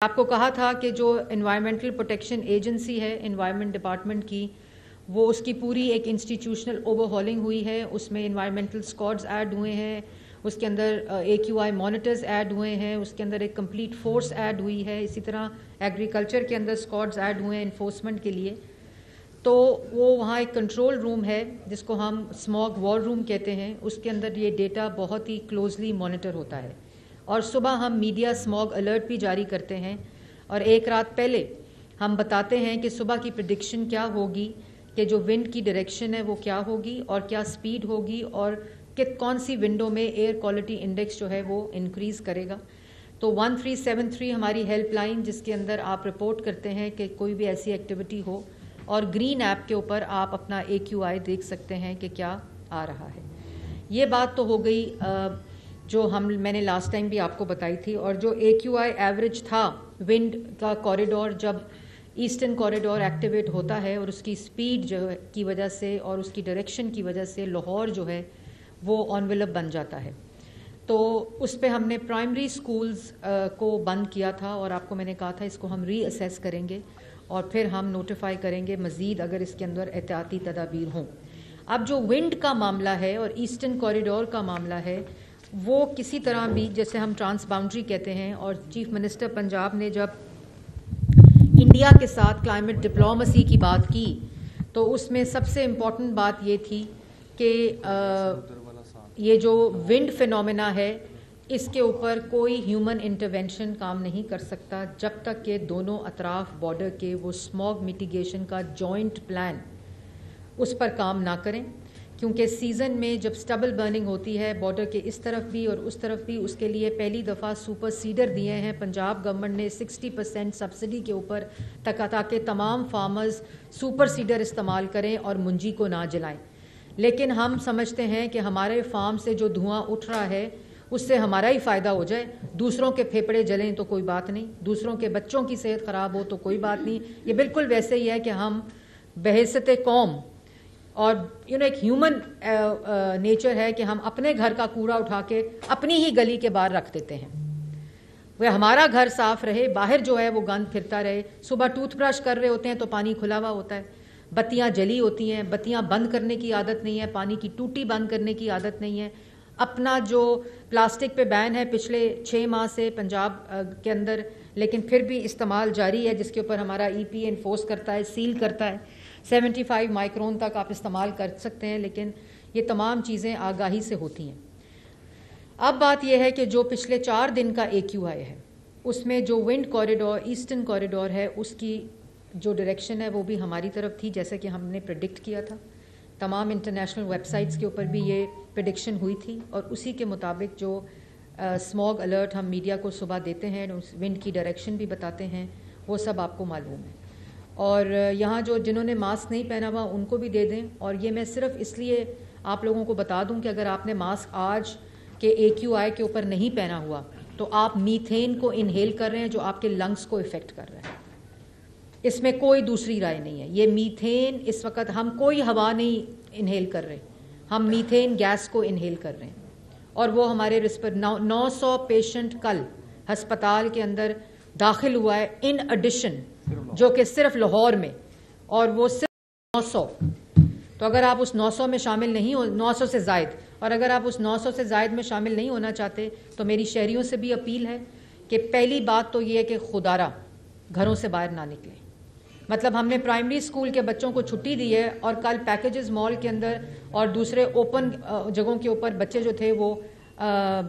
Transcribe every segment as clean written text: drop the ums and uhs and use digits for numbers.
آپ کو کہا تھا کہ جو انوائرمنٹل پروٹیکشن ایجنسی ہے انوائرمنٹ ڈپارٹمنٹ کی، وہ اس کی پوری ایک انسٹیٹیوشنل اوور ہالنگ ہوئی ہے. اس میں انوائرمنٹل اسکواڈز ایڈ ہوئے ہیں، اس کے اندر AQI مانیٹرز ایڈ ہوئے ہیں، اس کے اندر ایک کمپلیٹ فورس ایڈ ہوئی ہے. اسی طرح ایگریکلچر کے اندر اسکواڈز ایڈ ہوئے ہیں انفورسمنٹ کے لیے. تو وہ وہاں ایک کنٹرول روم ہے جس کو ہم اسموگ وار روم کہتے ہیں. اس کے اندر یہ ڈیٹا بہت ہی کلوزلی مانیٹر ہوتا ہے، اور صبح ہم میڈیا اسموگ الرٹ بھی جاری کرتے ہیں، اور ایک رات پہلے ہم بتاتے ہیں کہ صبح کی پریڈکشن کیا ہوگی، کہ جو ونڈ کی ڈائریکشن ہے وہ کیا ہوگی اور کیا سپیڈ ہوگی، اور کون سی ونڈو میں ایئر کوالٹی انڈیکس جو ہے وہ انکریز کرے گا. تو 1373 ہماری ہیلپ لائن، جس کے اندر آپ رپورٹ کرتے ہیں کہ کوئی بھی ایسی ایکٹیویٹی ہو، اور گرین ایپ کے اوپر آپ اپنا AQI دیکھ سکتے ہیں کہ کیا آ رہا ہے. یہ بات تو ہو گئی جو میں نے لاسٹ ٹائم بھی آپ کو بتائی تھی. اور جو AQI ایوریج تھا ونڈ کا کوریڈور، جب ایسٹرن کوریڈور ایکٹیویٹ ہوتا ہے اور اس کی سپیڈ جو کی وجہ سے اور اس کی ڈائریکشن کی وجہ سے لاہور جو ہے وہ انویلپ بن جاتا ہے. تو اس پہ ہم نے پرائمری سکولز کو بند کیا تھا، اور آپ کو میں نے کہا تھا اس کو ہم ری اسیس کریں گے اور پھر ہم نوٹیفائی کریں گے مزید اگر اس کے اندر احتیاطی تدابیر ہوں. اب جو ونڈ کا معاملہ ہے اور ایسٹرن کوریڈور کا معاملہ ہے، وہ کسی طرح بھی، جیسے ہم ٹرانس باؤنڈری کہتے ہیں، اور چیف منسٹر پنجاب نے جب انڈیا کے ساتھ کلائمیٹ ڈپلومسی کی بات کی تو اس میں سب سے امپورٹنٹ بات یہ تھی کہ یہ جو ونڈ فینومینا ہے اس کے اوپر کوئی ہیومن انٹرونشن کام نہیں کر سکتا جب تک کہ دونوں اطراف بارڈر کے وہ اسموگ میٹیگیشن کا جوائنٹ پلان اس پر کام نہ کریں. کیونکہ سیزن میں جب سٹبل برننگ ہوتی ہے بارڈر کے اس طرف بھی اور اس طرف بھی، اس کے لیے پہلی دفعہ سپر سیڈر دیے ہیں پنجاب گورنمنٹ نے 60% سبسڈی کے اوپر، تاکہ تمام فارمرز سپر سیڈر استعمال کریں اور منجی کو نہ جلائیں. لیکن ہم سمجھتے ہیں کہ ہمارے فارم سے جو دھواں اٹھ رہا ہے اس سے ہمارا ہی فائدہ ہو جائے. دوسروں کے پھیپھڑے جلیں تو کوئی بات نہیں، دوسروں کے بچوں کی صحت خراب ہو تو کوئی بات نہیں. یہ بالکل ویسے ہی ہے کہ ہم بحیثیت قوم اور ایک ہیومن نیچر ہے کہ ہم اپنے گھر کا کوڑا اٹھا کے اپنی ہی گلی کے باہر رکھ دیتے ہیں. وہ ہمارا گھر صاف رہے، باہر جو ہے وہ گند پھرتا رہے. صبح ٹوتھ برش کر رہے ہوتے ہیں تو پانی کھلا ہوا ہوتا ہے، بتیاں جلی ہوتی ہیں، بتیاں بند کرنے کی عادت نہیں ہے، پانی کی ٹوٹی بند کرنے کی عادت نہیں ہے. اپنا جو پلاسٹک پہ بین ہے پچھلے 6 ماہ سے پنجاب کے اندر، لیکن پھر بھی استعمال جاری ہے، جس کے اوپر ہمارا EPA انفورس کرتا ہے، سیل کرتا ہے. 75 مائکرون تک آپ استعمال کر سکتے ہیں، لیکن یہ تمام چیزیں آگاہی سے ہوتی ہیں. اب بات یہ ہے کہ جو پچھلے 4 دن کا AQI ہے اس میں جو ونڈ کوریڈور ایسٹرن کوریڈور ہے اس کی جو ڈائریکشن ہے وہ بھی ہماری طرف تھی، جیسے کہ ہم نے پریڈکٹ کیا تھا. تمام انٹرنیشنل ویب سائٹس کے اوپر بھی یہ پریڈکشن ہوئی تھی، اور اسی کے مطابق جو اسموگ الرٹ ہم میڈیا کو صبح دیتے ہیں، ونڈ کی ڈائریکشن بھی بتاتے ہیں، وہ سب آپ کو معلوم ہے. اور یہاں جنہوں نے ماسک نہیں پہنا ہوا ان کو بھی دے دیں. اور یہ میں صرف اس لیے آپ لوگوں کو بتا دوں کہ اگر آپ نے ماسک آج کے AQI کے اوپر نہیں پہنا ہوا تو آپ میتھین کو انہیل کر رہے ہیں جو آپ کے لنگس کو افیکٹ کر رہا ہے. اس میں کوئی دوسری رائے نہیں ہے. یہ میتھین اس وقت ہم کوئی ہوا نہیں انہیل کر رہے، ہم میتھین گیس کو انہیل کر رہے ہیں. اور وہ ہمارے 900 پیشنٹ کل ہسپتال کے اندر داخل ہوا ہے ان ایڈیشن، جو کہ صرف لاہور میں، اور وہ صرف 900. تو اگر آپ اس 900 میں شامل نہیں ہو، 900 سے زائد، اور اگر آپ اس 900 سے زائد میں شامل نہیں ہونا چاہتے تو میری شہریوں سے بھی اپیل ہے کہ پہلی بات تو یہ ہے کہ خدارہ گھروں سے باہر نہ نکلیں. مطلب ہم نے پرائمری اسکول کے بچوں کو چھٹی دی ہے، اور کل پیکیجز مال کے اندر اور دوسرے اوپن جگہوں کے اوپر بچے جو تھے وہ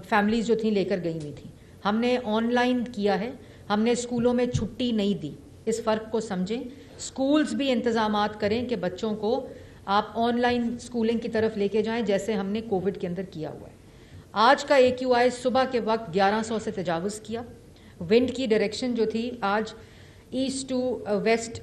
فیملیز جو تھیں لے کر گئی ہوئی تھیں. ہم نے آن لائن کیا ہے، ہم نے اسکولوں میں چھٹی نہیں دی. اس فرق کو سمجھیں. اسکولز بھی انتظامات کریں کہ بچوں کو آپ آن لائن اسکولنگ کی طرف لے کے جائیں، جیسے ہم نے کووڈ کے اندر کیا ہوا ہے. آج کا AQI صبح کے وقت 1100 سے تجاوز کیا. ونڈ کی ڈائریکشن جو تھی آج ایسٹ ٹو ویسٹ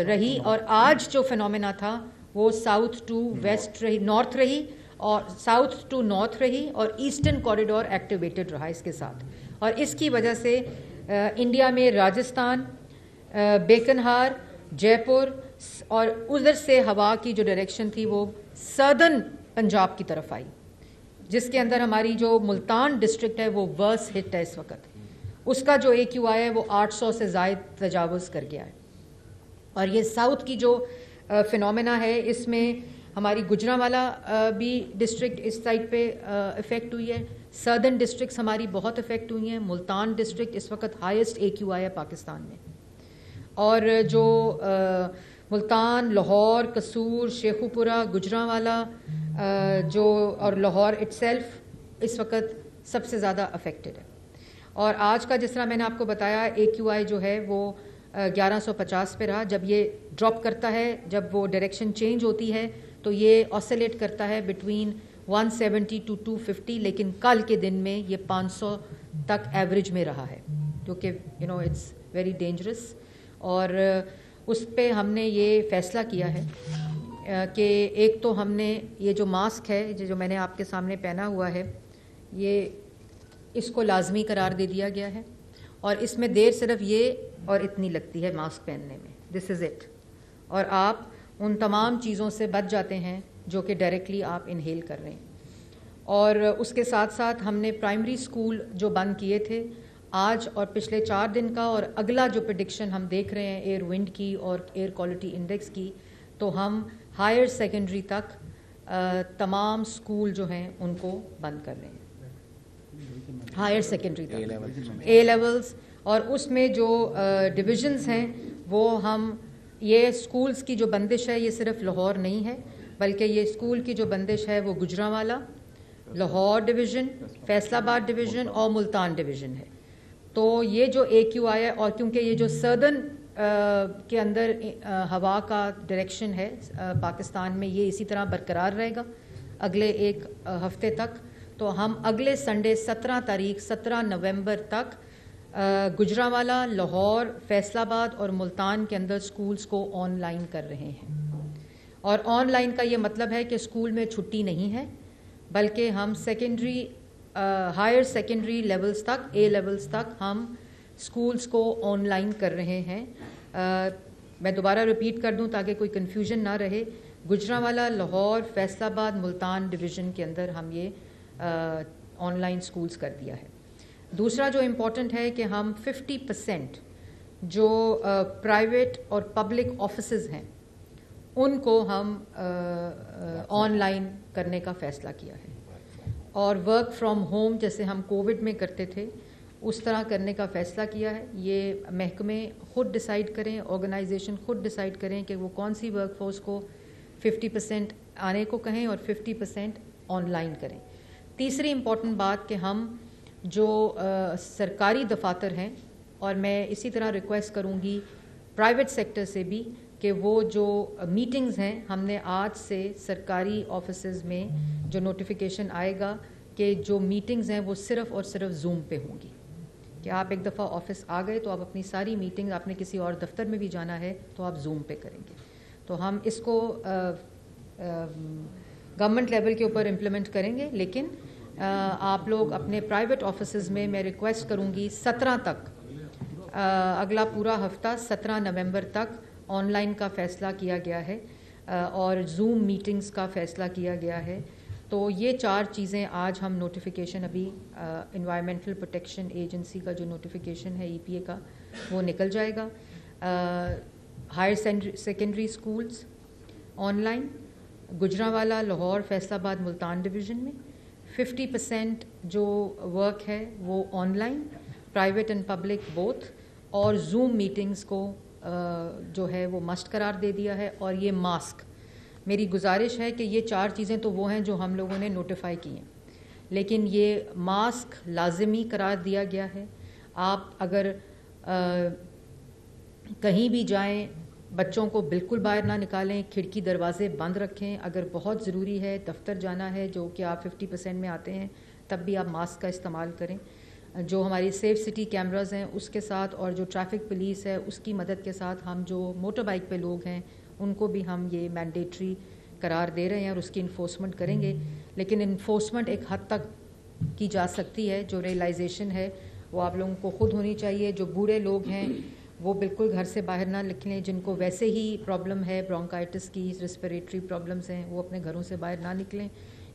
رہی، اور آج جو فینومینا تھا وہ ساؤتھ ٹو ویسٹ رہی، نارتھ رہی، اور ساؤتھ ٹو نارتھ رہی، اور ایسٹرن کوریڈور ایکٹیویٹڈ رہا اس کے ساتھ. اور اس کی وجہ سے انڈیا میں راجستھان، بیکنہار، جے پور، اور ادھر سے ہوا کی جو ڈائریکشن تھی وہ سدرن پنجاب کی طرف آئی، جس کے اندر ہماری جو ملتان ڈسٹرکٹ ہے وہ ورس ہٹ ہے اس وقت. اس کا جو AQI ہے وہ 800 سے زائد تجاوز کر گیا ہے. اور یہ ساؤتھ کی جو فنومینا ہے اس میں ہماری گجرانوالا بھی ڈسٹرکٹ اس سائڈ پہ افیکٹ ہوئی ہے. سردرن ڈسٹرکٹس ہماری بہت افیکٹ ہوئی ہیں. ملتان ڈسٹرکٹ اس وقت ہائیسٹ AQI ہے پاکستان میں. اور جو ملتان، لاہور، قصور، شیخوپورہ، گجرانوالا جو اور لاہور اٹ سیلف اس وقت سب سے زیادہ افیکٹڈ ہے. اور آج کا جس طرح میں نے آپ کو بتایا AQI جو ہے وہ 1150 پہ رہا. جب یہ ڈراپ کرتا ہے، جب وہ ڈائریکشن چینج ہوتی ہے تو یہ آسیلیٹ کرتا ہے بٹوین 170 ٹو 250، لیکن کل کے دن میں یہ 500 تک ایوریج میں رہا ہے، جو کہ اٹس ویری ڈینجرس. اور اس پہ ہم نے یہ فیصلہ کیا ہے کہ ایک تو ہم نے یہ جو ماسک ہے جو میں نے آپ کے سامنے پہنا ہوا ہے، یہ اس کو لازمی قرار دے دیا گیا ہے. اور اس میں دیر صرف یہ اور اتنی لگتی ہے ماسک پہننے میں، دس از اٹ. اور آپ ان تمام چیزوں سے بچ جاتے ہیں جو کہ ڈائریکٹلی آپ انہیل کر رہے ہیں. اور اس کے ساتھ ساتھ ہم نے پرائمری اسکول جو بند کیے تھے آج اور پچھلے 4 دن کا، اور اگلا جو پریڈکشن ہم دیکھ رہے ہیں ایئر ونڈ کی اور ایئر کوالٹی انڈیکس کی، تو ہم ہائر سیکنڈری تک تمام اسکول جو ہیں ان کو بند کر رہے ہیں. ہائر سیکنڈری تک اے لیولز، اور اس میں جو ڈویژنز ہیں وہ ہم یہ اسکولز کی جو بندش ہے یہ صرف لاہور نہیں ہے، بلکہ یہ اسکول کی جو بندش ہے وہ گجرانوالا، لاہور ڈویژن، فیصل آباد ڈویژن اور ملتان ڈویژن ہے. تو یہ جو AQI ہے، اور کیونکہ یہ جو سردرن کے اندر ہوا کا ڈائریکشن ہے پاکستان میں، یہ اسی طرح برقرار رہے گا اگلے 1 ہفتے تک. تو ہم اگلے سنڈے 17 نومبر تک گجرانوالا، لاہور، فیصل آباد اور ملتان کے اندر سکولز کو آن لائن کر رہے ہیں. اور آن لائن کا یہ مطلب ہے کہ اسکول میں چھٹی نہیں ہے، بلکہ ہم سیکنڈری ہائر سیکنڈری لیولز تک، اے لیولز تک ہم اسکولز کو آن لائن کر رہے ہیں. میں دوبارہ ریپیٹ کر دوں تاکہ کوئی کنفیوژن نہ رہے. گجرانوالا، لاہور، فیصل آباد، ملتان ڈویژن کے اندر ہم یہ آن لائن سکولز کر دیا ہے. دوسرا جو امپورٹنٹ ہے کہ ہم 50% جو پرائیویٹ اور پبلک آفیسز ہیں ان کو ہم آن لائن کرنے کا فیصلہ کیا ہے. اور ورک فرام ہوم جیسے ہم کووڈ میں کرتے تھے اس طرح کرنے کا فیصلہ کیا ہے. یہ محکمے خود ڈیسائیڈ کریں، آرگنائزیشن خود ڈیسائیڈ کریں کہ وہ کون سی ورک فورس کو 50% آنے کو کہیں اور 50% آن لائن کریں. تیسری امپورٹنٹ بات کہ ہم جو سرکاری دفاتر ہیں، اور میں اسی طرح ریکویسٹ کروں گی پرائیویٹ سیکٹر سے بھی کہ وہ جو میٹنگز ہیں، ہم نے آج سے سرکاری آفیسز میں جو نوٹیفیکیشن آئے گا کہ جو میٹنگز ہیں وہ صرف اور صرف زوم پہ ہوں گی. کہ آپ ایک دفعہ آفس آ گئے تو آپ اپنی ساری میٹنگ، آپ نے کسی اور دفتر میں بھی جانا ہے تو آپ زوم پہ کریں گے. تو ہم اس کو گورنمنٹ لیول کے اوپر امپلیمنٹ کریں گے، لیکن آپ لوگ اپنے پرائیویٹ آفیسز میں ریکویسٹ کروں گی 17 تک، اگلا پورا ہفتہ 17 نومبر تک آن لائن کا فیصلہ کیا گیا ہے اور زوم میٹنگز کا فیصلہ کیا گیا ہے. تو یہ 4 چیزیں آج ہم نوٹیفیکیشن ابھی انوائرمنٹل پروٹیکشن ایجنسی کا جو نوٹیفیکیشن ہے EPA کا وہ نکل جائے گا. Higher secondary schools online, Gujranwala, Lahore, Faisalabad, Multan division میں 50% جو ورک ہے وہ online, private and public booth, اور زوم میٹنگز کو جو ہے وہ مسٹ قرار دے دیا ہے. اور یہ ماسک، میری گزارش ہے کہ یہ 4 چیزیں تو وہ ہیں جو ہم لوگوں نے نوٹیفائی کی ہیں، لیکن یہ ماسک لازمی قرار دیا گیا ہے. آپ اگر کہیں بھی جائیں بچوں کو بالکل باہر نہ نکالیں، کھڑکی دروازے بند رکھیں. اگر بہت ضروری ہے، دفتر جانا ہے جو کہ آپ 50% میں آتے ہیں، تب بھی آپ ماسک کا استعمال کریں. جو ہماری سیف سٹی کیمراز ہیں اس کے ساتھ اور جو ٹریفک پولیس ہے اس کی مدد کے ساتھ ہم جو موٹر بائک پہ لوگ ہیں ان کو بھی ہم یہ مینڈیٹری قرار دے رہے ہیں اور اس کی انفورسمنٹ کریں گے. لیکن انفورسمنٹ ایک حد تک کی جا سکتی ہے. جو ریئلائزیشن ہے وہ آپ لوگوں کو خود ہونی چاہیے. جو بوڑھے لوگ ہیں وہ بالکل گھر سے باہر نہ نکلیں. جن کو ویسے ہی پرابلم ہے، برونکائٹس کی، ریسپیریٹری پرابلمز ہیں، وہ اپنے گھروں سے باہر نہ نکلیں.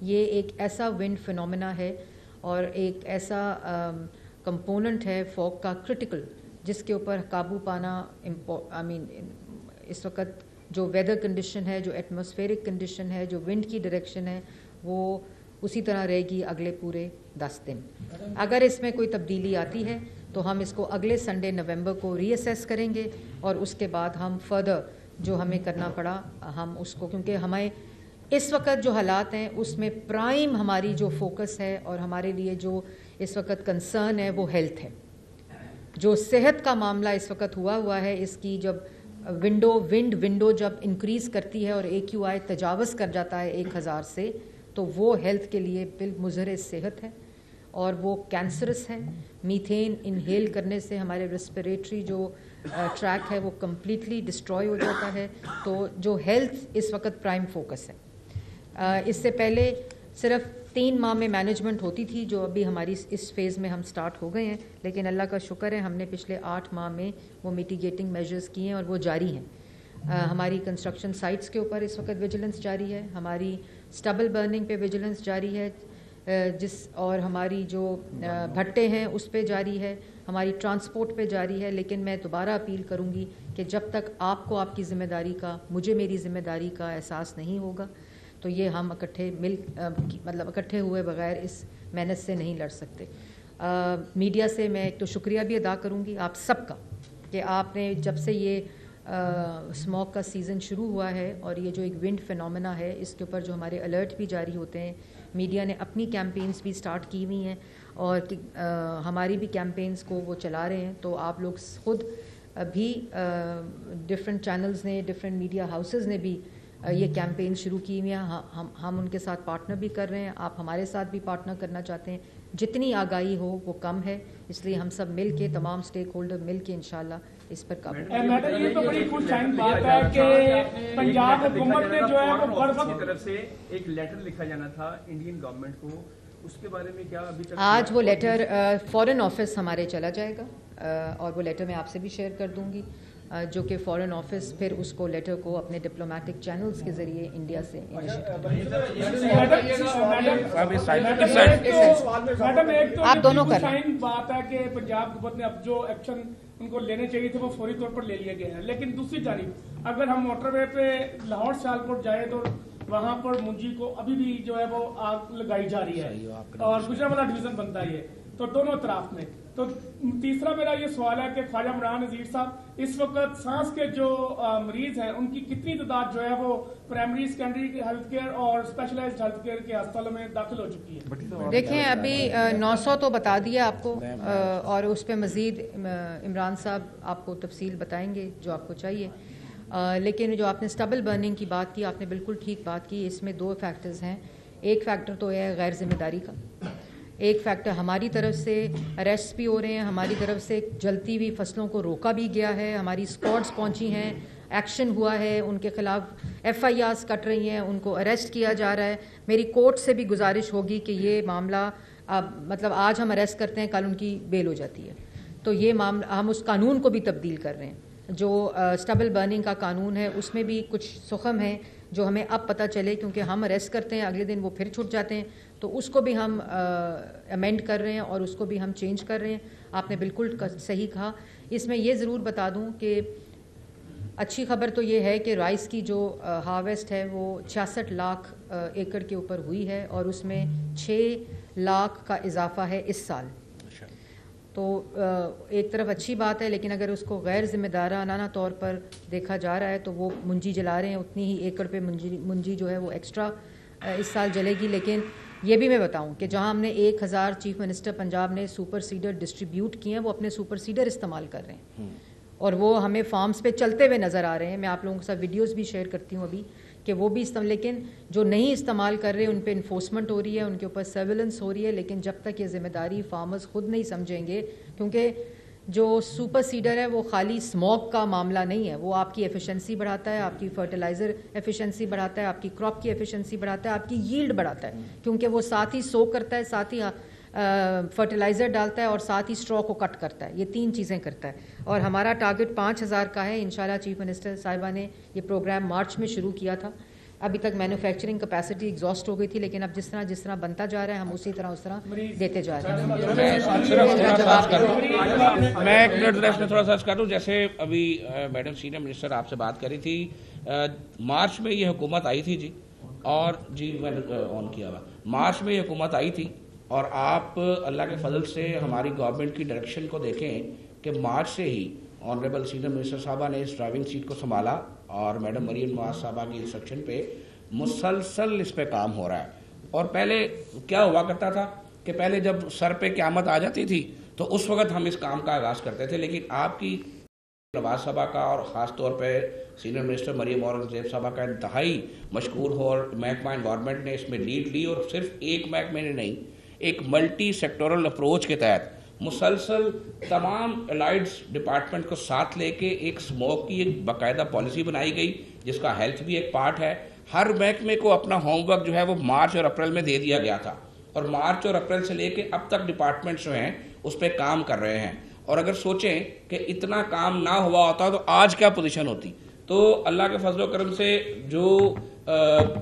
یہ ایک ایسا ونڈ فنومینا ہے اور ایک ایسا کمپوننٹ ہے فوگ کا کرٹیکل، جس کے اوپر قابو پانا اس وقت جو ویدر کنڈیشن ہے، جو ایٹماسفیرک کنڈیشن ہے، جو ونڈ کی ڈائریکشن ہے، وہ اسی طرح رہے گی اگلے پورے 10 دن. اگر اس میں کوئی تبدیلی آتی ہے تو ہم اس کو اگلے سنڈے نومبر کو ری اسیس کریں گے، اور اس کے بعد ہم فردر جو ہمیں کرنا پڑا ہم اس کو، کیونکہ ہمیں اس وقت جو حالات ہیں اس میں پرائم ہماری جو فوکس ہے اور ہمارے لیے جو اس وقت کنسرن ہے وہ ہیلتھ ہے. جو صحت کا معاملہ اس وقت ہوا ہے، اس کی جب ونڈو جب انکریز کرتی ہے اور AQI تجاوز کر جاتا ہے 1000 سے، تو وہ ہیلتھ کے لیے بالمضر صحت ہے اور وہ کینسرس ہے. میتھین انہیل کرنے سے ہمارے ریسپریٹری جو ٹریک ہے وہ کمپلیٹلی ڈسٹروائے ہو جاتا ہے. تو جو ہیلتھ اس وقت پرائم فوکس ہے. اس سے پہلے صرف 3 ماہ میں مینجمنٹ ہوتی تھی، جو ابھی ہماری اس فیز میں ہم سٹارٹ ہو گئے ہیں، لیکن اللہ کا شکر ہے ہم نے پچھلے 8 ماہ میں وہ میٹیگیٹنگ میجرز کیے ہیں اور وہ جاری ہیں. ہماری کنسٹرکشن سائٹس کے اوپر اس وقت ویجیلنس جاری ہے، ہماری سٹبل برننگ پہ ویجیلنس جاری ہے، اور ہماری جو بھٹے ہیں اس پہ جاری ہے، ہماری ٹرانسپورٹ پہ جاری ہے. لیکن میں دوبارہ اپیل کروں گی کہ جب تک آپ کو آپ کی ذمہ داری کا، مجھے میری ذمہ داری کا احساس نہیں ہوگا تو یہ ہم اکٹھے ہوئے بغیر اس محنت سے نہیں لڑ سکتے. میڈیا سے میں ایک تو شکریہ بھی ادا کروں گی آپ سب کا کہ آپ نے جب سے یہ اسموک کا سیزن شروع ہوا ہے اور یہ جو ایک ونڈ فینومینا ہے، اس کے اوپر جو ہمارے الرٹ بھی جاری ہوتے ہیں، میڈیا نے اپنی کیمپینز بھی سٹارٹ کی ہوئی ہیں اور ہماری بھی کیمپینز کو وہ چلا رہے ہیں. تو آپ لوگ خود بھی ڈفرینٹ چینلز نے، ڈفرینٹ میڈیا ہاؤسز نے بھی یہ کیمپین شروع کی ہوئی ہیں. ہم ان کے ساتھ پارٹنر بھی کر رہے ہیں، آپ ہمارے ساتھ بھی پارٹنر کرنا چاہتے ہیں. جتنی آگاہی ہو وہ کم ہے، اس لیے ہم سب مل کے، تمام سٹیک ہولڈر مل کے انشاءاللہ اس پر قابو میڈم یہ تو بڑی خوش چین بات ہے کہ پنجاب حکومت نے جو ہے وہ ہر وقت کی طرف سے ایک لیٹر لکھا جانا تھا انڈین گورنمنٹ کو، اس کے بارے میں کیا ابھی تک؟ آج وہ لیٹر فورن آفس ہمارے چلا جائے گا اور وہ لیٹر میں آپ سے بھی شیئر کر دوں گی، جو کہ فورن آفس پھر اس کو لیٹر کو اپنے ڈپلومیٹک چینلز کے ذریعے انڈیا سے آپ دونوں کر رہے ہیں. بات ہے کہ پنجاب حکومت نے اب جو ایکشن ان کو لینے چاہیے تھے وہ فوری طور پر لے لیے گئے ہیں، لیکن دوسری جانب اگر ہم موٹر وے پہ لاہور سیالکوٹ جائیں تو وہاں پر منجی کو ابھی بھی جو ہے وہ آگ لگائی جا رہی ہے اور گجرانوالہ ڈویژن بنتا ہے یہ، تو دونوں طرف میں. تو تیسرا میرا یہ سوال ہے کہ خواجہ عمران نذیر صاحب، اس وقت سانس کے جو مریض ہیں ان کی کتنی تعداد جو ہے وہ پرائمری سیکنڈری ہیلتھ کیئر اور اسپیشلائزڈ ہیلتھ کیئر کے ہسپتالوں میں داخل ہو چکی ہے؟ دیکھیں ابھی 900 تو بتا دیا آپ کو، اور اس پہ مزید عمران صاحب آپ کو تفصیل بتائیں گے جو آپ کو چاہیے. لیکن جو آپ نے سٹبل برننگ کی بات کی، آپ نے بالکل ٹھیک بات کی. اس میں 2 فیکٹرز ہیں. ایک فیکٹر تو ہے غیر ذمہ داری کا، ایک فیکٹر ہماری طرف سے اریسٹ بھی ہو رہے ہیں، ہماری طرف سے جلتی ہوئی فصلوں کو روکا بھی گیا ہے، ہماری اسکواڈز پہنچی ہیں، ایکشن ہوا ہے، ان کے خلاف FIRs کٹ رہی ہیں، ان کو اریسٹ کیا جا رہا ہے. میری کورٹ سے بھی گزارش ہوگی کہ یہ معاملہ مطلب آج ہم اریسٹ کرتے ہیں، کل ان کی بیل ہو جاتی ہے. تو یہ معاملہ ہم اس قانون کو بھی تبدیل کر رہے ہیں. جو سٹبل برننگ کا قانون ہے اس میں بھی کچھ سخم ہیں جو ہمیں اب پتہ چلے، کیونکہ ہم اریسٹ کرتے ہیں اگلے دن وہ پھر چھٹ جاتے ہیں، تو اس کو بھی ہم امینڈ کر رہے ہیں اور اس کو بھی ہم چینج کر رہے ہیں. آپ نے بالکل صحیح کہا. اس میں یہ ضرور بتا دوں کہ اچھی خبر تو یہ ہے کہ رائس کی جو ہارویسٹ ہے وہ 66 لاکھ ایکڑ کے اوپر ہوئی ہے اور اس میں 6 لاکھ کا اضافہ ہے اس سال. تو ایک طرف اچھی بات ہے، لیکن اگر اس کو غیر ذمہ دارانہ طور پر دیکھا جا رہا ہے تو وہ منجی جلا رہے ہیں، اتنی ہی ایکڑ پہ منجی جو ہے وہ ایکسٹرا اس سال جلے گی. لیکن یہ بھی میں بتاؤں کہ جہاں ہم نے 1000 چیف منسٹر پنجاب نے سپر سیڈر ڈسٹریبیوٹ کیے ہیں، وہ اپنے سپر سیڈر استعمال کر رہے ہیں اور وہ ہمیں فارمز پہ چلتے ہوئے نظر آ رہے ہیں. میں آپ لوگوں کے ساتھ ویڈیوز بھی شیئر کرتی ہوں ابھی کہ وہ بھی لیکن جو نہیں استعمال کر رہے ان پہ انفورسمنٹ ہو رہی ہے، ان کے اوپر سرویلنس ہو رہی ہے. لیکن جب تک یہ ذمہ داری فارمرز خود نہیں سمجھیں گے، کیونکہ جو سپر سیڈر ہے وہ خالی اسموک کا معاملہ نہیں ہے، وہ آپ کی ایفیشنسی بڑھاتا ہے، آپ کی فرٹیلائزر ایفیشنسی بڑھاتا ہے، آپ کی کراپ کی ایفیشنسی بڑھاتا ہے، آپ کی ییلڈ بڑھاتا ہے، کیونکہ وہ ساتھ ہی سو کرتا ہے، ساتھ ہی فرٹیلائزر ڈالتا ہے اور ساتھ ہی اسٹرا کو کٹ کرتا ہے. یہ 3 چیزیں کرتا ہے. اور ہمارا ٹارگٹ 5000 کا ہے. انشاءاللہ چیف منسٹر صاحبہ نے یہ پروگرام مارچ میں شروع کیا تھا، ابھی تک مینوفیکچرنگ کیپیسٹی ایگزاسٹ ہو گئی تھی, لیکن اب جس طرح بنتا جا رہا ہے ہم اسی طرح اس طرح دیتے جا رہے ہیں. میں ایک منٹ تھوڑا سا کر دوں. جیسے ابھی میڈم سینئر منسٹر آپ سے بات کری تھی, مارچ میں یہ حکومت آئی تھی جی, اور جی میں نے آن کیا ہوا, مارچ میں یہ حکومت آئی تھی, اور آپ اللہ کے فضل سے ہماری گورنمنٹ کی ڈائریکشن کو دیکھیں کہ مارچ سے ہی آنریبل سینئر منسٹر صاحبہ نے اس ڈرائیونگ سیٹ کو سنبھالا, اور میڈم مریم نواز صاحبہ کی انسٹرکشن پہ مسلسل اس پہ کام ہو رہا ہے. اور پہلے کیا ہوا کرتا تھا کہ پہلے جب سر پہ قیامت آ جاتی تھی تو اس وقت ہم اس کام کا آغاز کرتے تھے, لیکن آپ کی نواز صاحبہ کا اور خاص طور پہ سینئر منسٹر مریم اورنگزیب صاحبہ کا انتہائی مشکور ہو, اور محکمہ انوائرمنٹ نے اس میں لیڈ لی, اور صرف ایک محکمے نے نہیں, ایک ملٹی سیکٹورل اپروچ کے تحت مسلسل تمام الائڈس ڈپارٹمنٹ کو ساتھ لے کے ایک اسموک کی ایک باقاعدہ پالیسی بنائی گئی, جس کا ہیلتھ بھی ایک پارٹ ہے. ہر محکمے کو اپنا ہوم ورک جو ہے وہ مارچ اور اپریل میں دے دیا گیا تھا, اور مارچ اور اپریل سے لے کے اب تک ڈپارٹمنٹس جو ہیں اس پہ کام کر رہے ہیں. اور اگر سوچیں کہ اتنا کام نہ ہوا ہوتا تو آج کیا پوزیشن ہوتی. تو اللہ کے فضل و کرم سے جو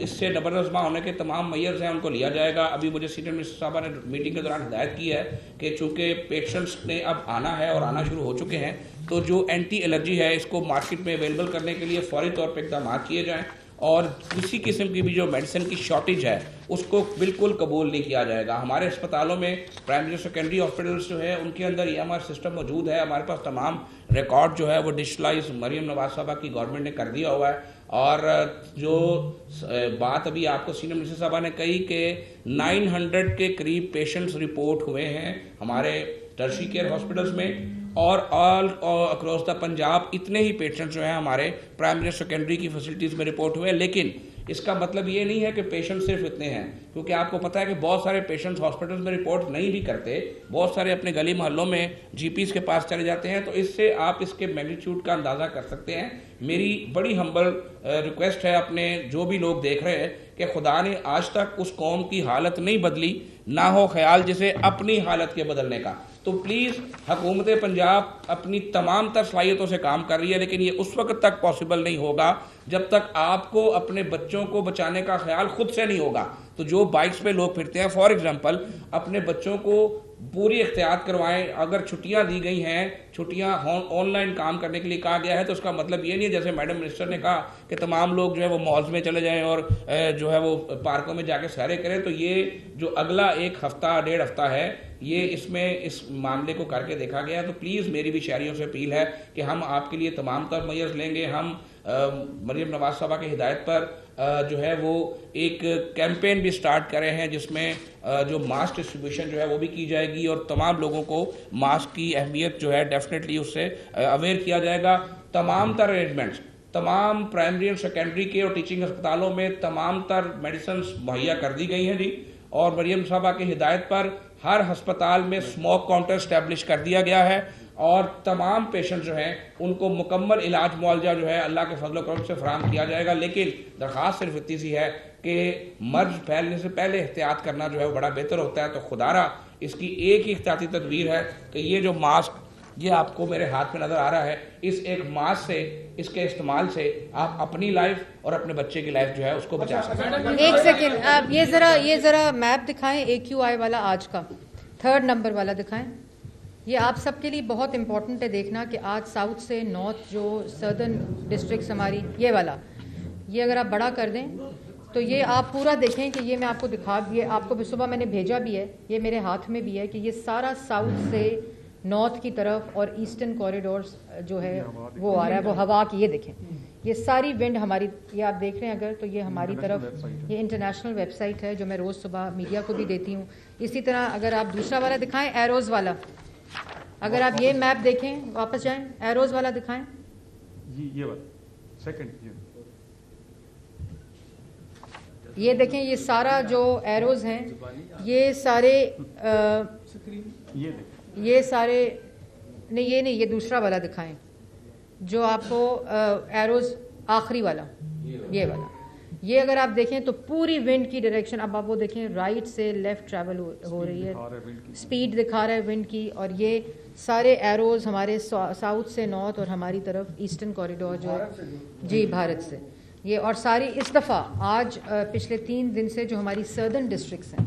اس سے نبرد ہونے کے تمام میئرز ہیں ان کو لیا جائے گا. ابھی مجھے سینئر منسٹر صاحبہ نے میٹنگ کے دوران ہدایت کی ہے کہ چونکہ پیشنٹس نے اب آنا ہے اور آنا شروع ہو چکے ہیں, تو جو اینٹی الرجی ہے اس کو مارکیٹ میں اویلیبل کرنے کے لیے فوری طور پہ اقدامات کیے جائیں, اور کسی قسم کی بھی جو میڈیسن کی شارٹیج ہے اس کو بالکل قبول نہیں کیا جائے گا. ہمارے اسپتالوں میں پرائمری اور سیکنڈری ہاسپٹلس جو ہے ان کے اندر یہ ہمارا سسٹم موجود ہے. ہمارے پاس تمام ریکارڈ جو ہے وہ ڈیجیٹلائز مریم نواز صاحبہ کی گورنمنٹ نے کر دیا ہوا ہے. اور جو بات ابھی آپ کو سینئر منسٹر صاحبہ نے کہی کہ 900 کے قریب پیشنٹس رپورٹ ہوئے ہیں ہمارے ٹرشری کیئر ہاسپٹلس میں, اور آل اکراس دا پنجاب اتنے ہی پیشنٹس جو ہیں ہمارے پرائمری اور سیکنڈری کی فیسلٹیز میں رپورٹ ہوئے. لیکن اس کا مطلب یہ نہیں ہے کہ پیشنٹ صرف اتنے ہیں, کیونکہ آپ کو پتہ ہے کہ بہت سارے پیشنٹس ہاسپٹلس میں رپورٹ نہیں بھی کرتے, بہت سارے اپنے گلی محلوں میں جی پیز کے پاس چلے جاتے ہیں. تو اس سے آپ اس کے میگنیچیوڈ کا اندازہ کر سکتے ہیں. میری بڑی ہمبل ریکویسٹ ہے اپنے جو بھی لوگ دیکھ رہے ہیں کہ خدا نے آج تک اس قوم کی حالت نہیں بدلی, نہ ہو خیال جسے اپنی حالت کے بدلنے کا. تو پلیز حکومت پنجاب اپنی تمام تر صلاحیتوں سے کام کر رہی ہے, لیکن یہ اس وقت تک پاسبل نہیں ہوگا جب تک آپ کو اپنے بچوں کو بچانے کا خیال خود سے نہیں ہوگا. تو جو بائکس پہ لوگ پھرتے ہیں, فار ایگزامپل اپنے بچوں کو پوری احتیاط کروائیں. اگر چھٹیاں دی گئی ہیں, چھٹیاں آن لائن کام کرنے کے لیے کہا گیا ہے, تو اس کا مطلب یہ نہیں ہے جیسے میڈم منسٹر نے کہا کہ تمام لوگ جو ہے وہ مالز میں چلے جائیں اور جو ہے وہ پارکوں میں جا کے سیریں کریں. تو یہ جو اگلا ایک ہفتہ 1.5 ہفتہ ہے, یہ اس میں اس معاملے کو کر کے دیکھا گیا. تو پلیز میری بھی شہریوں سے اپیل ہے کہ ہم آپ کے لیے تمام تر میئرز لیں گے. ہم مریم نواز صاحبہ کی ہدایت پر جو ہے وہ ایک کیمپین بھی سٹارٹ کرے ہیں, جس میں جو ماسک ڈسٹریبیوشن جو ہے وہ بھی کی جائے گی, اور تمام لوگوں کو ماسک کی اہمیت جو ہے ڈیفینیٹلی اس سے اویئر کیا جائے گا. تمام تر ارینجمنٹس تمام پرائمری اور سیکنڈری کے اور ٹیچنگ ہسپتالوں میں تمام تر میڈیسنز مہیا کر دی گئی ہیں جی, اور مریم صاحبہ کی ہدایت پر ہر ہسپتال میں اسموک کاؤنٹر اسٹیبلش کر دیا گیا ہے, اور تمام پیشنٹ جو ہیں ان کو مکمل علاج معالجہ جو ہے اللہ کے فضل و کرم سے فراہم کیا جائے گا. لیکن درخواست صرف اتنی سی ہے کہ مرض پھیلنے سے پہلے احتیاط کرنا جو ہے وہ بڑا بہتر ہوتا ہے. تو خدا را اس کی ایک ہی احتیاطی تدبیر ہے کہ یہ جو ماسک یہ آپ کو میرے ہاتھ میں نظر آ رہا ہے, اس ایک ماسک سے, اس کے استعمال سے آپ اپنی لائف اور اپنے بچے کی لائف جو ہے اس کو بچا سکتے ہیں. ایک سیکنڈ, آپ یہ ذرا میپ دکھائیں, AQI والا آج کا 3rd نمبر والا دکھائیں. یہ آپ سب کے لیے بہت امپورٹنٹ ہے دیکھنا کہ آج ساؤتھ سے نارتھ جو سدرن ڈسٹرکٹس ہماری, یہ والا, یہ اگر آپ بڑا کر دیں تو یہ آپ پورا دیکھیں کہ یہ میں آپ کو دکھا, یہ آپ کو صبح میں نے بھیجا بھی ہے, یہ میرے ہاتھ میں بھی ہے کہ یہ سارا ساؤتھ سے نارتھ کی طرف اور ایسٹرن کوریڈورس جو ہے وہ آ رہا ہے, وہ ہوا کی, یہ دیکھیں یہ ساری ونڈ ہماری, یہ آپ دیکھ رہے ہیں اگر تو یہ ہماری طرف, یہ انٹرنیشنل ویب سائٹ ہے جو میں روز صبح میڈیا کو بھی دیتی ہوں. اسی طرح اگر آپ دوسرا والا دکھائیں, ایروز والا, اگر آپ یہ میپ دیکھیں, واپس جائیں, ایروز والا دکھائیں, یہ والا سیکنڈ, یہ دیکھیں یہ سارا جو ایروز ہیں یہ سارے یہ سارے نہیں, یہ نہیں, یہ دوسرا والا دکھائیں جو آپ کو ایروز آخری والا, یہ والا, یہ اگر آپ دیکھیں تو پوری ونڈ کی ڈائریکشن, اب آپ وہ دیکھیں رائٹ سے لیفٹ ٹریول ہو رہی ہے, سپیڈ دکھا رہا ہے ونڈ کی, اور یہ سارے ایروز ہمارے ساؤتھ سے نارتھ اور ہماری طرف ایسٹرن کوریڈور جو ہے جی بھارت سے, یہ اور ساری اس دفعہ آج پچھلے 3 دن سے جو ہماری سردرن ڈسٹرکٹس ہیں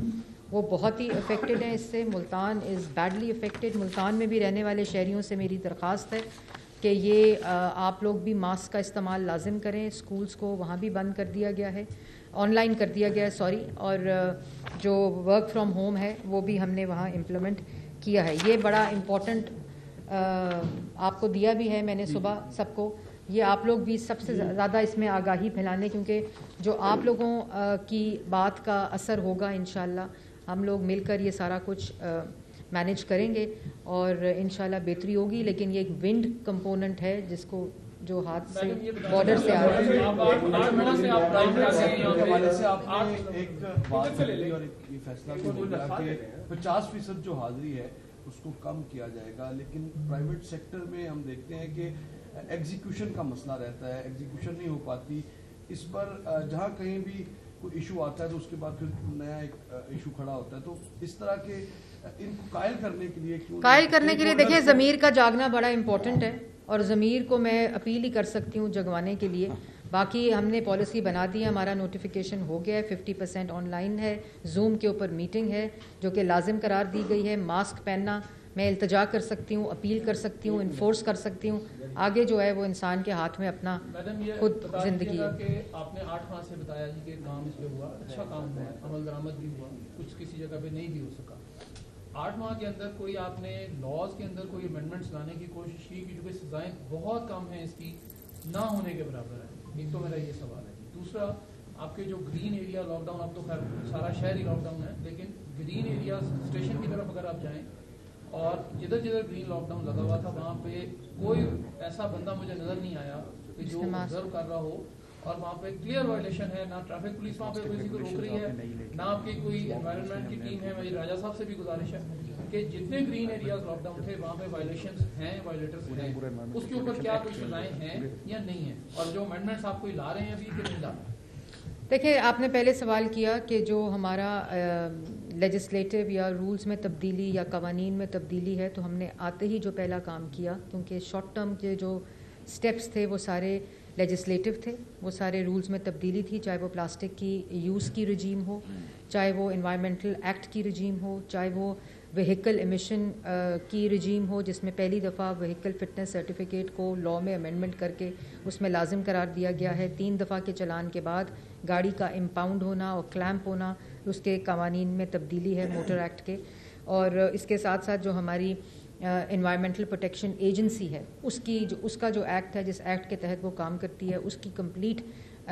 وہ بہت ہی افیکٹڈ ہیں اس سے. ملتان از بیڈلی افیکٹڈ. ملتان میں بھی رہنے والے شہریوں سے میری درخواست ہے کہ یہ آپ لوگ بھی ماسک کا استعمال لازم کریں. اسکولس کو وہاں بھی بند کر دیا گیا ہے, آن لائن کر دیا گیا ہے سوری, اور جو ورک فرام ہوم ہے وہ بھی ہم نے وہاں امپلیمنٹ کیا ہے. یہ بڑا امپورٹنٹ آپ کو دیا بھی ہے میں نے صبح سب کو. یہ آپ لوگ بھی سب سے زیادہ اس میں آگاہی پھیلانے, کیونکہ جو آپ لوگوں کی بات کا اثر ہوگا انشاءاللہ ہم لوگ مل کر یہ سارا کچھ مینیج کریں گے اور انشاءاللہ بہتری ہوگی. لیکن یہ ایک ونڈ کمپوننٹ ہے جس کو جو ہاتھ سے بارڈر سے آ رہا ہے. ایک بات اور یہ فیصلہ کہ 50% جو حاضری ہے اس کو کم کیا جائے گا, لیکن پرائیویٹ سیکٹر میں ہم دیکھتے ہیں کہ ایگزیکیوشن کا مسئلہ رہتا ہے, ایگزیکیوشن نہیں ہو پاتی. اس پر جہاں کہیں بھی کوئی ایشو آتا ہے تو اس کے بعد پھر نیا ایک ایشو کھڑا ہوتا ہے. تو اس طرح کے ان کو قائل کرنے کے لیے دیکھیں ضمیر کا جاگنا بڑا امپورٹنٹ ہے, اور ضمیر کو میں اپیل ہی کر سکتی ہوں جگوانے کے لیے. باقی ہم نے پالیسی بنا دی ہے, ہمارا نوٹیفیکیشن ہو گیا ہے, 50% آن لائن ہے, زوم کے اوپر میٹنگ ہے جو کہ لازم قرار دی گئی ہے. ماسک پہننا میں التجا کر سکتی ہوں, اپیل کر سکتی ہوں, انفورس کر سکتی ہوں. آگے جو ہے وہ انسان کے ہاتھ میں اپنا خود زندگی ہے. کہ آپ نے 8 ماہ سے بتایا جی کہ کام اس پہ ہوا, اچھا کام ہوا, عمل درآمد بھی ہوا, کچھ کسی جگہ پہ نہیں بھی ہو سکا. 8 ماہ کے اندر کوئی آپ نے لاز کے اندر کوئی امینڈمنٹس لانے کی کوشش کی کہ جو کہ سزائیں بہت کم ہیں اس کی نہ ہونے کے برابر ہے؟ ایک تو میرا یہ سوال ہے. دوسرا, آپ کے جو گرین ایریا لاک ڈاؤن, آپ تو خیر سارا شہر ہی لاک ڈاؤن ہے, لیکن گرین ایریاز اسٹیشن کی طرف اگر آپ جائیں اور جدھر جدھر گرین لاک ڈاؤن لگا ہوا تھا وہاں پہ کوئی ایسا بندہ مجھے نظر نہیں آیا کہ جو آبزرو کر رہا ہو, اور وہاں پہ کلیئر وائلیشن ہے. نہ ٹریفک پولیس وہاں پہ کسی کو روک رہی ہے, نہ آپ کی کوئی انوائرمنٹ کی ٹیم ہے. میری راجہ صاحب سے بھی گزارش ہے کہ جتنے گرین ایریاز لاک ڈاؤن تھے وہاں پہ وائلیشنز ہیں, وائلیٹرز ہیں, اس کے اوپر کیا کوئی سزائیں ہیں یا نہیں ہیں, اور جو امینڈمنٹس آپ کوئی لا رہے ہیں ابھی کہ نہیں لا رہے ہیں؟ دیکھیں, آپ نے پہلے سوال کیا کہ جو ہمارا لیجسلیٹو یا رولز میں تبدیلی یا قوانین میں تبدیلی ہے, تو ہم نے آتے ہی جو پہلا کام کیا, کیونکہ شارٹ ٹرم کے جو سٹیپس تھے وہ سارے لیجسلیٹو تھے, وہ سارے رولز میں تبدیلی تھی, چاہے وہ پلاسٹک کی یوز کی رجیم ہو, چاہے وہ انوائرمنٹل ایکٹ کی رجیم ہو, چاہے وہ وہیکل ایمیشن کی رجیم ہو جس میں پہلی دفعہ وہیکل فٹنس سرٹیفکیٹ کو لا میں امینڈمنٹ کر کے اس میں لازم قرار دیا گیا ہے. 3 دفعہ کے چلان کے بعد گاڑی کا امپاؤنڈ ہونا اور کلیمپ ہونا اس کے قوانین میں تبدیلی ہے موٹر ایکٹ کے. اور اس کے ساتھ ساتھ جو ہماری انوائرمنٹل پروٹیکشن ایجنسی ہے اس کا جو ایکٹ ہے, جس ایکٹ کے تحت وہ کام کرتی ہے, اس کی کمپلیٹ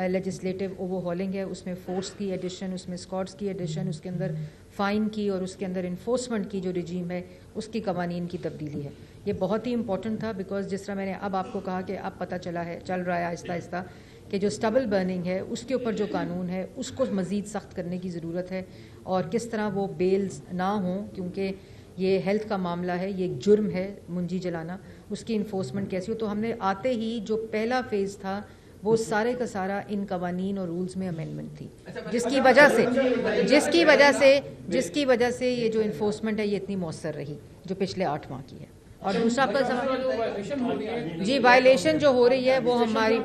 لیجسلیٹو اوور ہالنگ ہے. اس میں فورس کی ایڈیشن, اس میں اسکواڈس کی ایڈیشن, اس کے اندر فائن کی اور اس کے اندر انفورسمنٹ کی جو رجیم ہے اس کی قوانین کی تبدیلی ہے. یہ بہت ہی امپورٹنٹ تھا, بیکاز جس طرح میں نے اب آپ کو کہا کہ اب پتہ چل رہا ہے آہستہ آہستہ کہ جو اسٹبل برننگ ہے اس کے اوپر جو قانون ہے اس کو مزید سخت کرنے کی ضرورت ہے, اور کس طرح وہ بیلز نہ ہوں, کیونکہ یہ ہیلتھ کا معاملہ ہے, یہ ایک جرم ہے منجی جلانا, اس کی انفورسمنٹ کیسی ہو. تو ہم نے آتے ہی جو پہلا فیز تھا وہ سارے کا سارا ان قوانین اور رولز میں امینڈمنٹ تھی, جس کی وجہ سے یہ جو انفورسمنٹ ہے یہ اتنی مؤثر رہی جو پچھلے 8 ماہ کی ہے. اور دوسرا جی وائلیشن جو ہو رہی ہے وہ ہماری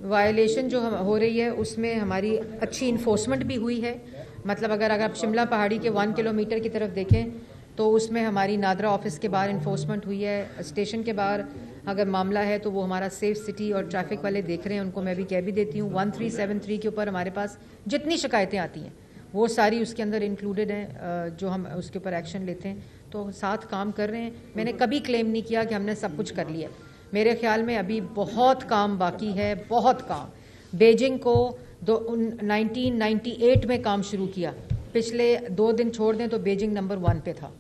وائلیشن جو ہو رہی ہے اس میں ہماری اچھی انفورسمنٹ بھی ہوئی ہے. مطلب اگر آپ شملہ پہاڑی کے 1 کلومیٹر کی طرف دیکھیں تو اس میں ہماری نادرا آفس کے باہر انفورسمنٹ ہوئی ہے. اسٹیشن کے باہر اگر معاملہ ہے تو وہ ہمارا سیف سٹی اور ٹریفک والے دیکھ رہے ہیں, ان کو میں بھی کہہ بھی دیتی ہوں. 1373 کے اوپر ہمارے پاس جتنی شکایتیں آتی ہیں وہ ساری اس کے اندر انکلوڈیڈ ہیں, جو ہم اس کے اوپر ایکشن لیتے ہیں. تو ساتھ کام کر رہے ہیں. میں نے کبھی کلیم نہیں کیا کہ ہم نے سب کچھ کر لیا. میرے خیال میں ابھی بہت کام باقی ہے, بہت کام. بیجنگ کو 1998 میں کام شروع کیا, پچھلے 2 دن چھوڑ دیں تو بیجنگ نمبر 1 پہ تھا.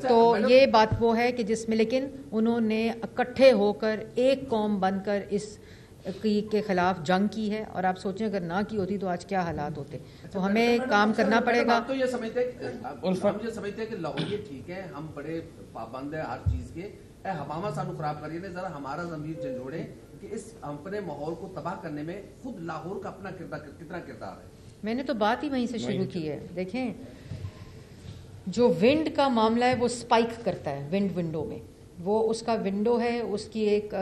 تو یہ بات وہ ہے کہ جس میں لیکن انہوں نے اکٹھے ہو کر ایک قوم بن کر اس کے خلاف جنگ کی ہے, اور آپ سوچیں اگر نہ کی ہوتی تو آج کیا حالات ہوتے. تو ہمیں کام کرنا پڑے گا. تو یہ سمجھتے ہیں کہ لاہور یہ ٹھیک ہے, ہم بڑے پابند ہیں ہر چیز کے, ہمامہ سانو خراب کریے نے, ذرا ہمارا ضمیر جھنجھوڑے کہ اس اپنے ماحول کو تباہ کرنے میں خود لاہور کا اپنا کتنا کردار ہے. میں نے تو بات ہی وہیں سے شروع کی ہے. دیکھیں جو ونڈ کا معاملہ ہے وہ سپائک کرتا ہے ونڈو میں, وہ اس کا ونڈو ہے, اس کی ایک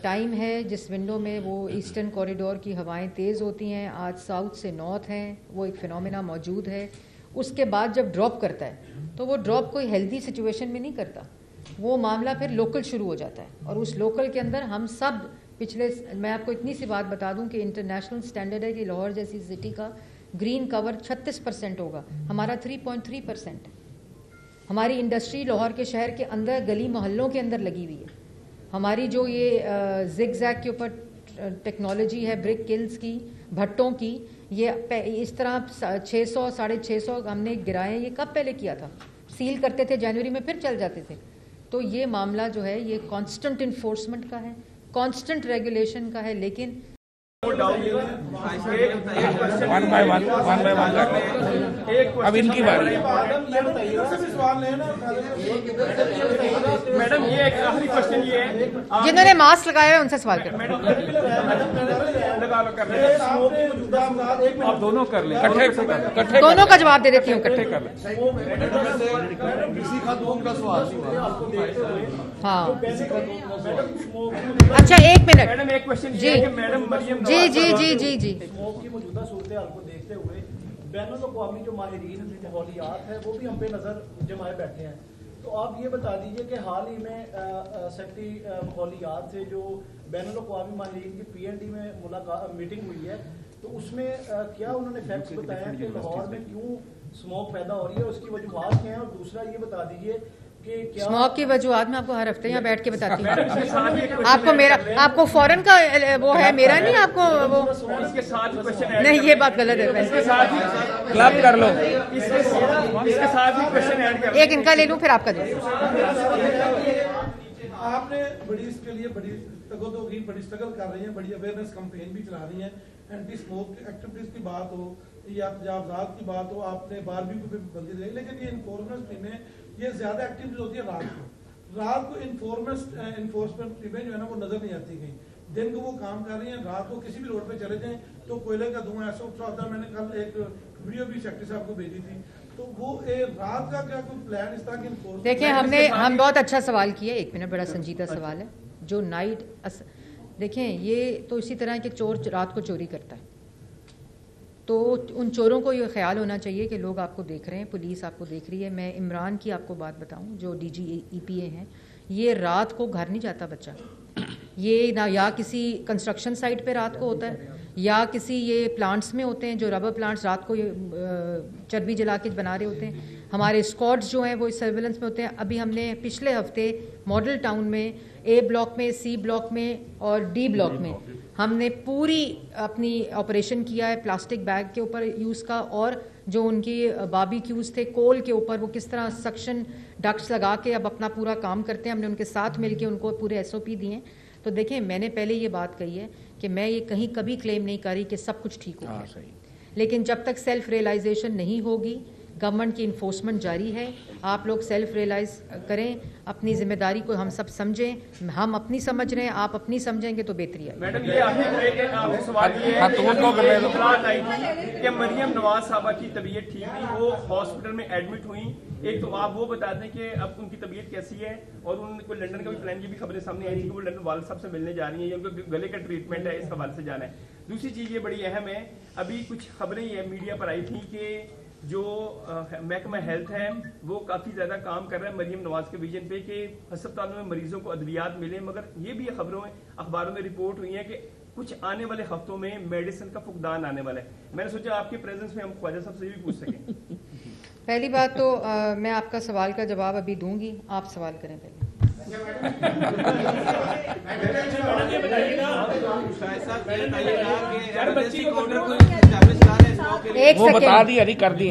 ٹائم ہے جس ونڈو میں وہ ایسٹرن کوریڈور کی ہوائیں تیز ہوتی ہیں. آج ساؤتھ سے نارتھ ہیں, وہ ایک فنومینا موجود ہے. اس کے بعد جب ڈراپ کرتا ہے تو وہ ڈراپ کوئی ہیلدی سچویشن میں نہیں کرتا, وہ معاملہ پھر لوکل شروع ہو جاتا ہے. اور اس لوکل کے اندر ہم سب پچھلے, میں آپ کو اتنی سی بات بتا دوں کہ انٹرنیشنل سٹینڈرڈ ہے کہ لاہور جیسی سٹی کا گرین کور 36% ہوگا, ہمارا 3.3% ہے. ہماری انڈسٹری لاہور کے شہر کے اندر گلی محلوں کے اندر لگی ہوئی ہے. ہماری جو یہ زگ زیگ کے اوپر ٹیکنالوجی ہے برک کلز کی, بھٹوں کی, یہ اس طرح 600 650 ہم نے گرائے. یہ کب پہلے کیا تھا؟ سیل کرتے تھے جنوری میں, پھر چل جاتے تھے. تو یہ معاملہ جو ہے یہ کانسٹنٹ انفورسمنٹ کا ہے, کانسٹنٹ ریگولیشن کا ہے. لیکن ون بائی ون اب ان کی باری. میڈم یہ ایک آخری کوشچن یہ ہے, جنہوں نے ماسک لگایا ہے ان سے سوال کریں. آپ دونوں کر لیں, دونوں کا جواب دے دیتی ہوں اکٹھے. کر لیں. کسی خاتون کا سوال نہیں ہوا. ہاں اچھا ایک منٹ. میڈم ایک کوشچن جی یہ ہے کہ میڈم مریم جی جی جی جی جی اسموک کی موجودہ صورتحال کو دیکھتے ہوئے بین الاقوامی جو ماہرین ماحولیات ہے وہ بھی ہم پہ نظر جمائے بیٹھے ہیں. تو آپ یہ بتا دیجئے کہ حال ہی میں سیکٹری ماحولیات سے جو بین الاقوامی ماہرین کی PND میں میٹنگ ہوئی ہے, تو اس میں کیا انہوں نے فیکٹس بتایا کہ لاہور میں کیوں اسموک پیدا ہو رہی ہے, اس کی وجوہات کیا ہیں؟ اور دوسرا یہ بتا دیجئے اسموک کی وجوہات میں آپ کو ہر ہفتے یہاں بیٹھ کے بتاتی ہوں. آپ کو میرا, آپ کو فورن کا وہ ہے, میرا نہیں. آپ کو وہ نہیں, یہ بات غلط ہے. کلب کر لو. ایک ان کا لے لوں پھر آپ کا دوں. آپ نے بڑی اس کے لیے بڑی تگودو کی بڑی اسٹرگل کر رہی ہیں, بڑی اویئرنیس کمپین بھی چلا رہی ہیں. اینٹی اسموک ایکٹیویٹیز کی بات ہو یا تجاوزات کی بات ہو, آپ نے باربیکیو پہ بندی دی, لیکن یہ انفورسمنٹ ٹیمیں یہ زیادہ ایکٹیویٹیز ہوتی ہے رات کو انفورسمنٹ ٹیمیں جو ہے نا وہ نظر نہیں آتی کہیں. دن کو وہ کام کر رہی ہیں, رات کو کسی بھی روڈ پہ چلے جائیں تو کوئلے کا دھواں ایسا اٹھا ہوتا ہے. میں نے کل ایک ویڈیو بھی سیکٹری صاحب کو بھیجی تھی. تو وہ رات کا کیا کوئی پلان اس طرح کی انفورسمنٹ؟ دیکھیں ہم بہت اچھا سوال کیا. ایک منٹ, بڑا سنجیدہ سوال ہے. جو نائٹ دیکھیں, یہ تو اسی طرح کہ چور رات کو چوری کرتا ہے, تو ان چوروں کو یہ خیال ہونا چاہیے کہ لوگ آپ کو دیکھ رہے ہیں, پولیس آپ کو دیکھ رہی ہے. میں عمران کی آپ کو بات بتاؤں جو DG EPA ہیں, یہ رات کو گھر نہیں جاتا بچہ. یہ نہ یا کسی کنسٹرکشن سائٹ پہ رات کو ہوتا ہے, یا کسی یہ پلانٹس میں ہوتے ہیں جو ربر پلانٹس رات کو چربی جلا کے بنا رہے ہوتے ہیں. ہمارے اسکواڈز جو ہیں وہ سرویلنس میں ہوتے ہیں. ابھی ہم نے پچھلے ہفتے ماڈل ٹاؤن میں A بلاک میں, C بلاک میں اور D بلاک میں ہم نے پوری اپنی آپریشن کیا ہے پلاسٹک بیگ کے اوپر یوز کا, اور جو ان کی باربی کیوز تھے کول کے اوپر, وہ کس طرح سکشن ڈکٹس لگا کے اب اپنا پورا کام کرتے ہیں. ہم نے ان کے ساتھ مل کے ان کو پورے SOP دیے ہیں. تو دیکھیں, میں نے پہلے یہ بات کہی ہے کہ میں یہ کہیں کبھی کلیم نہیں کر رہی کہ سب کچھ ٹھیک ہو گیا, لیکن جب تک سیلف ریئلائزیشن نہیں ہوگی, گورنمنٹ کی انفورسمنٹ جاری ہے. آپ لوگ سیلف ریئلائز کریں, اپنی ذمہ داری کو ہم سب سمجھیں. ہم اپنی سمجھ رہے ہیں, آپ اپنی سمجھیں گے تو بہتری ہے. میڈم یہ آپ سوال یہ ہے کہ مریم نواز صاحبہ کی طبیعت ٹھیک نہیں, وہ ہاسپٹل میں ایڈمٹ ہوئی. ایک تو آپ وہ بتا دیں کہ اب ان کی طبیعت کیسی ہے, اور ان کو لنڈن کا بھی پلان, یہ بھی خبریں سامنے آئی تھی کہ وہ لنڈن والد صاحب سے ملنے جا رہی ہیں, یا ان کو گلے کا ٹریٹمنٹ ہے, اس حوالے سے جانا ہے. دوسری چیز یہ بڑی اہم ہے, ابھی کچھ خبریں یہ میڈیا پر آئی تھیں کہ جو محکمہ ہیلتھ ہے وہ کافی زیادہ کام کر رہا ہے مریم نواز کے ویژن پہ کہ ہسپتالوں میں مریضوں کو ادویات ملیں, مگر یہ بھی خبروں میں اخباروں میں رپورٹ ہوئی ہے کہ کچھ آنے والے ہفتوں میں میڈیسن کا فقدان آنے والا ہے. میں نے سوچا آپ کے پریزنس میں ہم خواجہ صاحب سے بھی پوچھ سکیں. پہلی بات تو میں آپ کا سوال کا جواب ابھی دوں گی, آپ سوال کریں پہلے. ایک وہ بتا سیکنڈ, دی ابھی کر دی.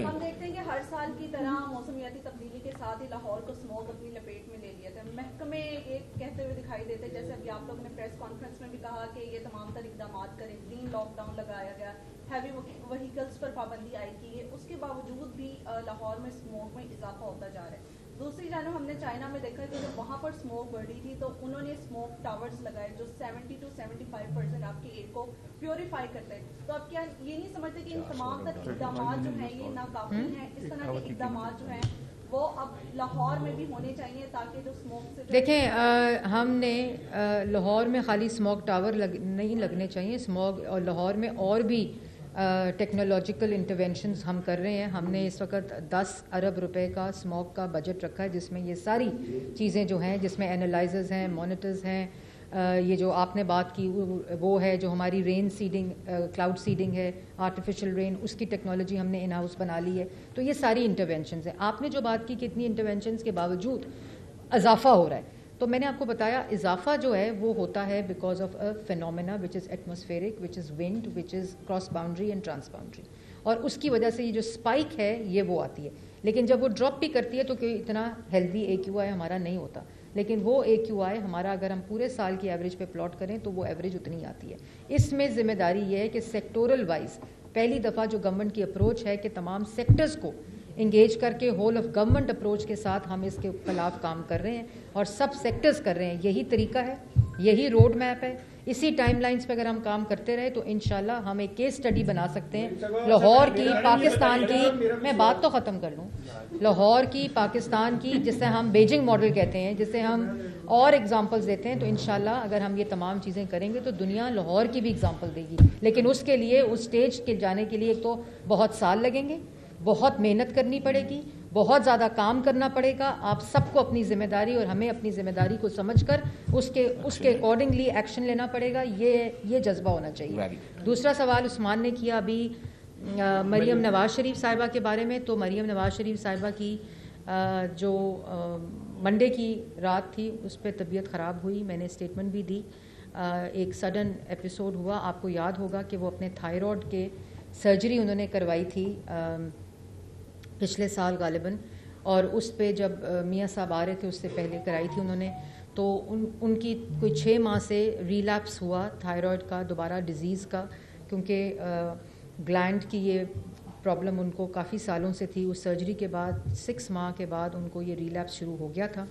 ہم دیکھتے ہیں کہ ہر سال کی طرح موسمیاتی تبدیلی کے ساتھ ہی لاہور کو اسموک اپنی لپیٹ میں لے لیا تھا. محکمے ایک کہتے ہوئے دکھائی دیتے, جیسے ابھی آپ لوگوں نے پریس کانفرنس میں بھی کہا کہ یہ تمام تر اقدامات کریں, گرین لاک ڈاؤن لگایا گیا, ہیوی وہیکلس پر پابندی عائد کی ہے. اس کے باوجود بھی لاہور میں اسموک میں اضافہ ہوتا جا رہا ہے. دوسری جانب ہم نے چائنا میں دیکھا کہ جب وہاں پر اسموک بڑھی تھی تو انہوں نے اسموک ٹاورز لگائے جو 70 to 75% آپ کے ایئر کو پیوریفائی کرتے ہیں. تو آپ کیا یہ نہیں سمجھتے کہ ان تمام تر اقدامات جو ہیں یہ ناکافی ہیں؟ اس طرح کے اقدامات جو ہیں وہ اب لاہور میں بھی ہونے چاہیے تاکہ جو اسموک سے دیکھیں ہم نے لاہور میں خالی اسموک ٹاور نہیں لگنے چاہیے، اسموک اور لاہور میں اور بھی ٹیکنالوجیکل انٹرونشنز ہم کر رہے ہیں. ہم نے اس وقت 10 ارب روپے کا اسموک کا بجٹ رکھا ہے جس میں یہ ساری چیزیں جو ہیں، جس میں اینالائزرز ہیں، مانیٹرز ہیں، یہ جو آپ نے بات کی وہ ہے، جو ہماری رین سیڈنگ کلاؤڈ سیڈنگ ہے، آرٹیفیشل رین، اس کی ٹیکنالوجی ہم نے ان ہاؤس بنا لی ہے. تو یہ ساری انٹرونشنز ہیں. آپ نے جو بات کی کہ اتنی انٹرونشنز کے باوجود اضافہ ہو رہا ہے، تو میں نے آپ کو بتایا اضافہ جو ہے وہ ہوتا ہے because of a phenomena which is atmospheric, which is wind, which is cross boundary and trans boundary, اور اس کی وجہ سے یہ جو اسپائک ہے یہ وہ آتی ہے. لیکن جب وہ ڈراپ بھی کرتی ہے تو کوئی اتنا ہیلدی اے کیو آئی ہمارا نہیں ہوتا. لیکن وہ اے کیو آئی ہمارا اگر ہم پورے سال کی ایوریج پہ پلاٹ کریں تو وہ ایوریج اتنی آتی ہے. اس میں ذمہ داری یہ ہے کہ سیکٹورل وائز پہلی دفعہ جو گورنمنٹ کی اپروچ ہے کہ تمام سیکٹرز کو انگیج کر کے ہول آف گورنمنٹ اپروچ کے ساتھ ہم اس کے خلاف کام کر رہے ہیں اور سب سیکٹرز کر رہے ہیں. یہی طریقہ ہے، یہی روڈ میپ ہے. اسی ٹائم لائنز پہ اگر ہم کام کرتے رہے تو انشاءاللہ ہم ایک کیس سٹڈی بنا سکتے ہیں لاہور کی، پاکستان کی. میں بات تو ختم کر لوں. لاہور کی، پاکستان کی، جسے ہم بیجنگ ماڈل کہتے ہیں، جسے ہم اور ایگزامپلز دیتے ہیں. تو انشاءاللہ اگر ہم یہ تمام چیزیں کریں گے تو دنیا لاہور کی بھی ایگزامپل دے گی. لیکن اس کے لیے اس سٹیج کے جانے کے لیے تو بہت سال لگیں گے، بہت محنت کرنی پڑے گی، بہت زیادہ کام کرنا پڑے گا. آپ سب کو اپنی ذمہ داری اور ہمیں اپنی ذمہ داری کو سمجھ کر اس کے اکارڈنگلی ایکشن لینا پڑے گا. یہ جذبہ ہونا چاہیے. دوسرا سوال عثمان نے کیا ابھی مریم نواز شریف صاحبہ کے بارے میں. تو مریم نواز شریف صاحبہ کی جو منڈے کی رات تھی اس پہ طبیعت خراب ہوئی. میں نے اسٹیٹمنٹ بھی دی. ایک سڈن ایپیسوڈ ہوا. آپ کو یاد ہوگا کہ وہ اپنے تھائرائیڈ کے سرجری انہوں نے کروائی تھی پچھلے سال غالباً، اور اس پہ جب میاں صاحب آ رہے تھے اس سے پہلے کرائی تھی انہوں نے. تو ان کی کوئی 6 ماہ سے ریلیپس ہوا تھائرائیڈ کا، دوبارہ ڈیزیز کا، کیونکہ گلینڈ کی یہ پرابلم ان کو کافی سالوں سے تھی. اس سرجری کے بعد 6 ماہ کے بعد ان کو یہ ریلیپس شروع ہو گیا تھا.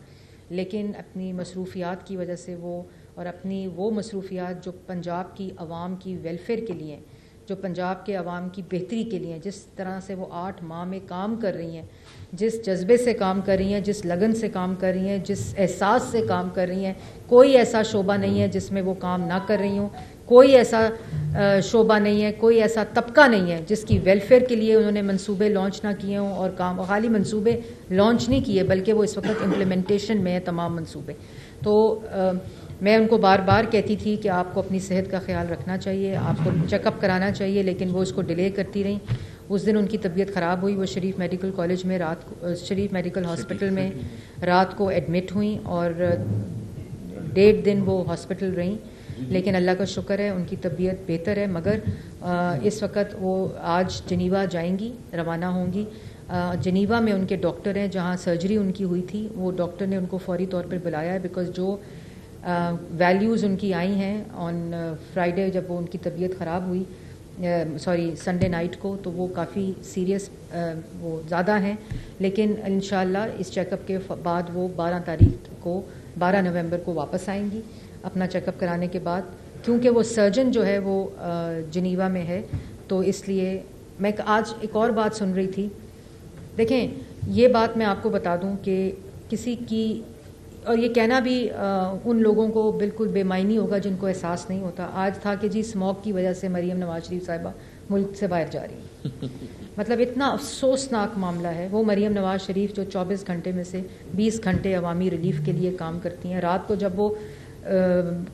لیکن اپنی مصروفیات کی وجہ سے اور اپنی وہ مصروفیات جو پنجاب کی عوام کی ویلفیئر کے لیے، جو پنجاب کے عوام کی بہتری کے لیے، جس طرح سے وہ 8 ماہ میں کام کر رہی ہیں، جس جذبے سے کام کر رہی ہیں، جس لگن سے کام کر رہی ہیں، جس احساس سے کام کر رہی ہیں، کوئی ایسا شعبہ نہیں ہے جس میں وہ کام نہ کر رہی ہوں. کوئی ایسا شعبہ نہیں ہے، کوئی ایسا طبقہ نہیں ہے جس کی ویلفیئر کے لیے انہوں نے منصوبے لانچ نہ کیے ہوں. اور خالی منصوبے لانچ نہیں کیے بلکہ وہ اس وقت امپلیمنٹیشن میں ہے تمام منصوبے. تو میں ان کو بار بار کہتی تھی کہ آپ کو اپنی صحت کا خیال رکھنا چاہیے، آپ کو چیک اپ کرانا چاہیے، لیکن وہ اس کو ڈیلے کرتی رہیں. اس دن ان کی طبیعت خراب ہوئی. وہ شریف میڈیکل کالج میں شریف میڈیکل ہاسپٹل میں رات کو ایڈمٹ ہوئیں اور 1.5 دن وہ ہاسپٹل رہیں. لیکن اللہ کا شکر ہے ان کی طبیعت بہتر ہے. مگر اس وقت وہ آج جنیوا جائیں گی، روانہ ہوں گی. جنیوا میں ان کے ڈاکٹر ہیں جہاں سرجری ان کی ہوئی تھی. وہ ڈاکٹر نے ان کو فوری طور پر بلایا ہے بیکاز جو ویلیوز ان کی آئی ہیں آن فرائیڈے جب وہ ان کی طبیعت خراب ہوئی، سنڈے نائٹ کو، تو وہ کافی سیریس وہ زیادہ ہیں. لیکن انشاءاللہ اس چیک اپ کے بعد وہ 12 نومبر کو واپس آئیں گی اپنا چیک اپ کرانے کے بعد. کیونکہ وہ سرجن جو ہے وہ جنیوا میں ہے تو اس لیے میں آج ایک اور بات سن رہی تھی. دیکھیں یہ بات میں آپ کو بتا دوں کہ کسی کی، اور یہ کہنا بھی ان لوگوں کو بالکل بے معنی ہوگا جن کو احساس نہیں ہوتا. آج تھا کہ جی اسموک کی وجہ سے مریم نواز شریف صاحبہ ملک سے باہر جا رہی ہیں. مطلب اتنا افسوسناک معاملہ ہے. وہ مریم نواز شریف جو 24 گھنٹے میں سے 20 گھنٹے عوامی ریلیف کے لیے کام کرتی ہیں. رات کو جب وہ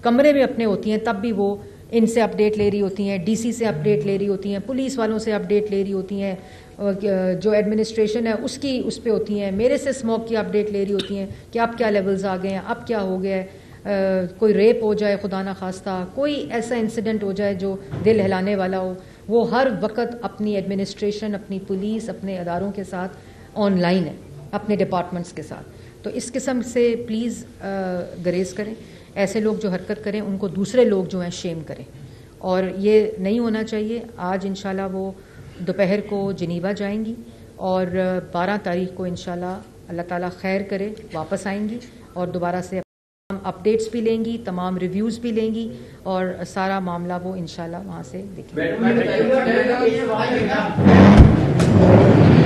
کمرے میں اپنے ہوتی ہیں تب بھی وہ ان سے اپڈیٹ لے رہی ہوتی ہیں، ڈی سی سے اپڈیٹ لے رہی ہوتی ہیں، پولیس والوں سے اپڈیٹ لے رہی ہوتی ہیں، جو ایڈمنسٹریشن ہے اس پہ ہوتی ہیں. میرے سے اسموک کی اپڈیٹ لے رہی ہوتی ہیں کہ اب کیا لیولز آ گئے ہیں، اب کیا ہو گیا ہے، کوئی ریپ ہو جائے خدا نخواستہ، کوئی ایسا انسیڈنٹ ہو جائے جو دل ہلانے والا ہو. وہ ہر وقت اپنی ایڈمنسٹریشن، اپنی پولیس، اپنے اداروں کے ساتھ آن لائن ہے، اپنے ڈپارٹمنٹس کے ساتھ. تو اس قسم سے پلیز گریز کریں. ایسے لوگ جو حرکت کریں ان کو دوسرے لوگ جو ہیں شیم کریں، اور یہ نہیں ہونا چاہیے. آج انشاءاللہ وہ دوپہر کو جنیوا جائیں گی اور 12 تاریخ کو انشاءاللہ اللہ تعالیٰ خیر کرے واپس آئیں گی اور دوبارہ سے تمام اپڈیٹس بھی لیں گی، تمام ریویوز بھی لیں گی اور سارا معاملہ وہ انشاءاللہ وہاں سے دیکھیں گے.